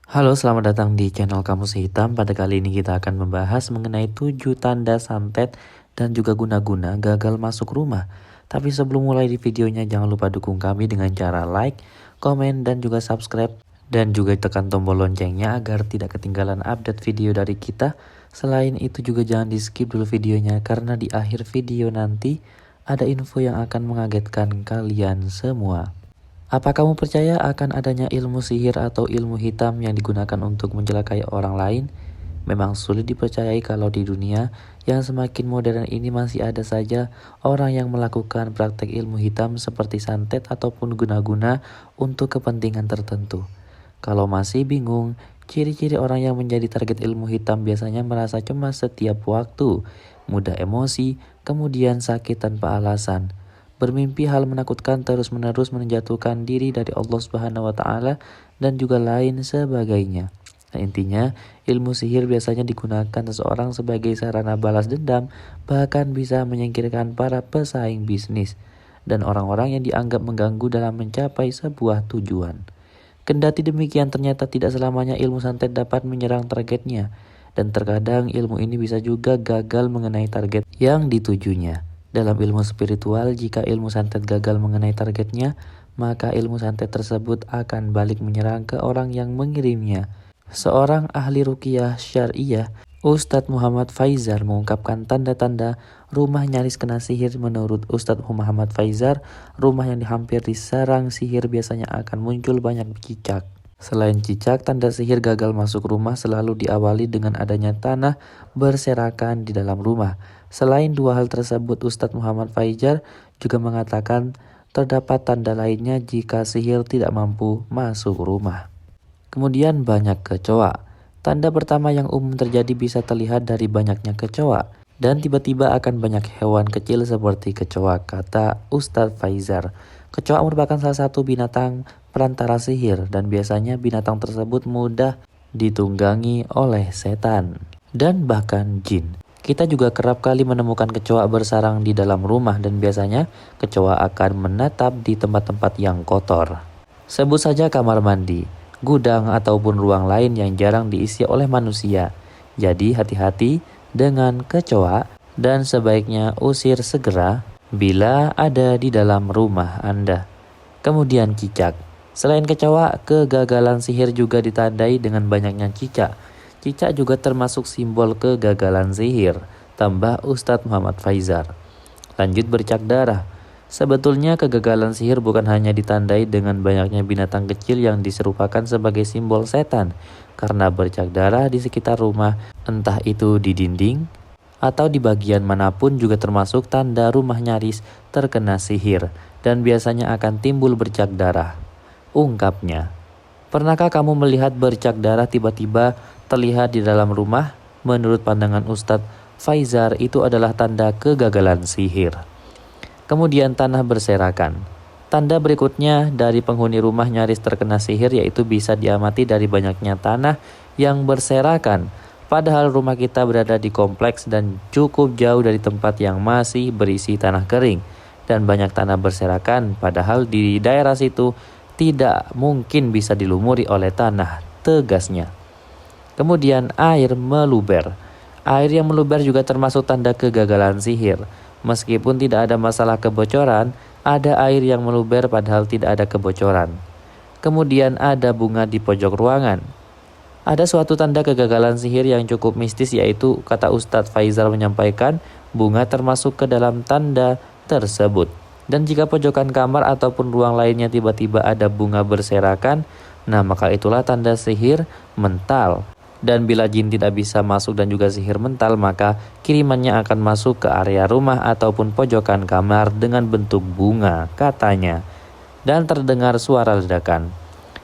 Halo, selamat datang di channel Kamus Hitam. Pada kali ini kita akan membahas mengenai 7 tanda santet dan juga guna-guna gagal masuk rumah. Tapi sebelum mulai di videonya, jangan lupa dukung kami dengan cara like, komen, dan juga subscribe. Dan juga tekan tombol loncengnya agar tidak ketinggalan update video dari kita. Selain itu juga jangan di skip dulu videonya, karena di akhir video nanti ada info yang akan mengagetkan kalian semua. Apa kamu percaya akan adanya ilmu sihir atau ilmu hitam yang digunakan untuk mencelakai orang lain? Memang sulit dipercayai kalau di dunia yang semakin modern ini masih ada saja orang yang melakukan praktek ilmu hitam seperti santet ataupun guna-guna untuk kepentingan tertentu. Kalau masih bingung, ciri-ciri orang yang menjadi target ilmu hitam biasanya merasa cemas setiap waktu, mudah emosi, kemudian sakit tanpa alasan. Bermimpi hal menakutkan terus-menerus menjatuhkan diri dari Allah Subhanahu wa taala dan juga lain sebagainya. Nah, intinya, ilmu sihir biasanya digunakan seseorang sebagai sarana balas dendam, bahkan bisa menyingkirkan para pesaing bisnis dan orang-orang yang dianggap mengganggu dalam mencapai sebuah tujuan. Kendati demikian, ternyata tidak selamanya ilmu santet dapat menyerang targetnya, dan terkadang ilmu ini bisa juga gagal mengenai target yang ditujunya. Dalam ilmu spiritual, jika ilmu santet gagal mengenai targetnya, maka ilmu santet tersebut akan balik menyerang ke orang yang mengirimnya. Seorang ahli ruqyah syariah, Ustadz Muhammad Faizar, mengungkapkan tanda-tanda rumah nyaris kena sihir. Menurut Ustadz Muhammad Faizar, rumah yang hampir diserang sihir biasanya akan muncul banyak cicak. Selain cicak, tanda sihir gagal masuk rumah selalu diawali dengan adanya tanah berserakan di dalam rumah. Selain dua hal tersebut, Ustadz Muhammad Faizar juga mengatakan terdapat tanda lainnya jika sihir tidak mampu masuk rumah. Kemudian banyak kecoa. Tanda pertama yang umum terjadi bisa terlihat dari banyaknya kecoa. Dan tiba-tiba akan banyak hewan kecil seperti kecoa, kata Ustadz Faizar. Kecoa merupakan salah satu binatang perantara sihir dan biasanya binatang tersebut mudah ditunggangi oleh setan dan bahkan jin. Kita juga kerap kali menemukan kecoa bersarang di dalam rumah dan biasanya kecoa akan menetap di tempat-tempat yang kotor. Sebut saja kamar mandi, gudang ataupun ruang lain yang jarang diisi oleh manusia. Jadi hati-hati dengan kecoa dan sebaiknya usir segera bila ada di dalam rumah Anda. Kemudian cicak. Selain kecoa, kegagalan sihir juga ditandai dengan banyaknya cicak. Cicak juga termasuk simbol kegagalan sihir, tambah Ustadz Muhammad Faizar. Lanjut, bercak darah. Sebetulnya kegagalan sihir bukan hanya ditandai dengan banyaknya binatang kecil yang diserupakan sebagai simbol setan, karena bercak darah di sekitar rumah, entah itu di dinding atau di bagian manapun juga termasuk tanda rumah nyaris terkena sihir dan biasanya akan timbul bercak darah. Ungkapnya, pernahkah kamu melihat bercak darah tiba-tiba terlihat di dalam rumah? Menurut pandangan Ustadz Faizar, itu adalah tanda kegagalan sihir. Kemudian tanah berserakan. Tanda berikutnya dari penghuni rumah nyaris terkena sihir yaitu bisa diamati dari banyaknya tanah yang berserakan. Padahal rumah kita berada di kompleks dan cukup jauh dari tempat yang masih berisi tanah kering dan banyak tanah berserakan, padahal di daerah situ tidak mungkin bisa dilumuri oleh tanah, tegasnya. Kemudian air meluber. Air yang meluber juga termasuk tanda kegagalan sihir. Meskipun tidak ada masalah kebocoran, ada air yang meluber padahal tidak ada kebocoran. Kemudian ada bunga di pojok ruangan. Ada suatu tanda kegagalan sihir yang cukup mistis, yaitu kata Ustadz Faizal menyampaikan bunga termasuk ke dalam tanda tersebut. Dan jika pojokan kamar ataupun ruang lainnya tiba-tiba ada bunga berserakan, nah maka itulah tanda sihir mental. Dan bila jin tidak bisa masuk dan juga sihir mental, maka kirimannya akan masuk ke area rumah ataupun pojokan kamar dengan bentuk bunga, katanya. Dan terdengar suara ledakan.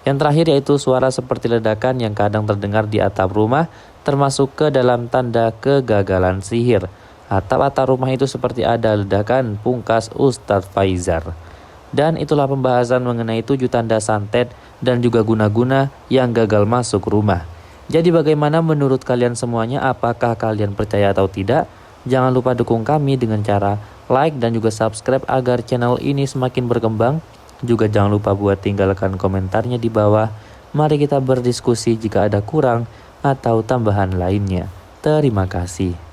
Yang terakhir yaitu suara seperti ledakan yang kadang terdengar di atap rumah, termasuk ke dalam tanda kegagalan sihir. Atap-atap rumah itu seperti ada ledakan, pungkas Ustadz Faizar. Dan itulah pembahasan mengenai 7 tanda santet dan juga guna-guna yang gagal masuk rumah. Jadi bagaimana menurut kalian semuanya? Apakah kalian percaya atau tidak? Jangan lupa dukung kami dengan cara like dan juga subscribe agar channel ini semakin berkembang. Juga jangan lupa buat tinggalkan komentarnya di bawah. Mari kita berdiskusi jika ada kurang atau tambahan lainnya. Terima kasih.